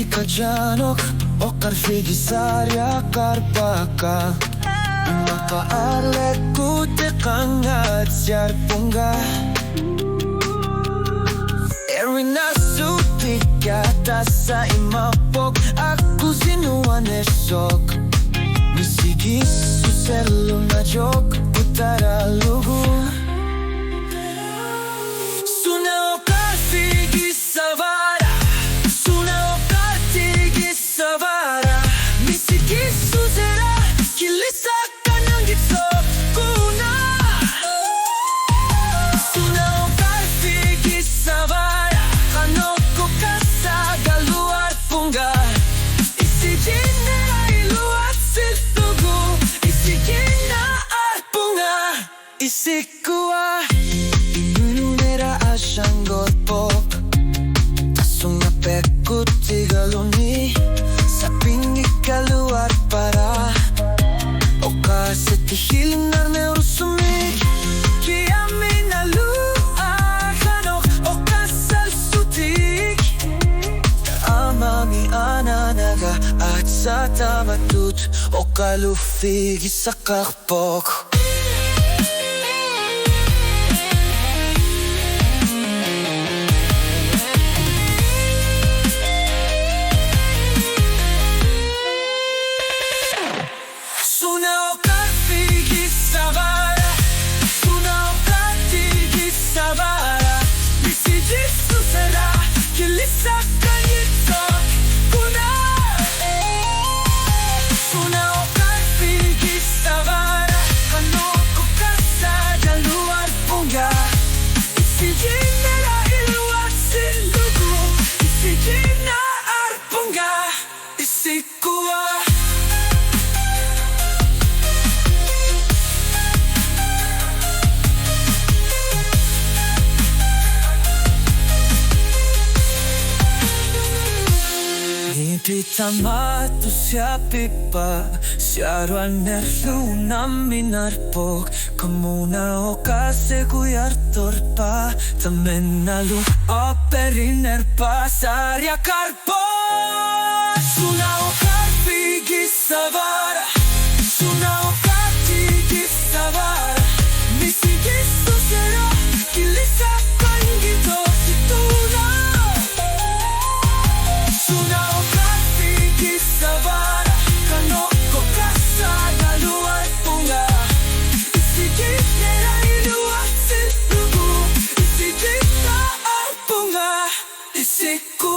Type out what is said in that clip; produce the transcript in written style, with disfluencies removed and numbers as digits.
ka dyanok Oqarfigissavara karbaka Makaarlek kutekangat siyar pungga Erina sutikata sa imapok Aku sinuan esok Misigis suselo na jok Utara lugu Suna Oqarfigissavara Suna Oqarfigissavara Misigis susera Kilisa kanang gitsok kuna Suna Oqarfigissavara Kanoko kasaga luar pungga Isigin na iluat siltugu Isigin na arpunga Isikua Inunera asyang golpok Tasong napekut tigaluni Sa pingi kaluar para Oqarsetihil na neurusumik Kiamin na luakanok Oqasal sutik Amami ananaga At sa tamatut Oqarfigissavara Suna Oqarfigissavara Suna Oqarfigissavara Misigis susera Kilisa kanyitok kuna Suna Oqarfigissavara Kanoko kasaga luar pungga Isigin na iluat silugu Isigin na arpunga Isikua Pitamato siya pipa Siyaruan merluna minarpok Kamuna o kase kuyar torpa Tamen nalu operiner pasarya karpo Suna Oqarfigissavara Suna Oqarfigissavara Misigis susera Kilisa kangito situna Suna Oqarfigissavara Kanoko kasaga luar pungga Isigit nera iluat siltugu Isigit na arpunga Isiku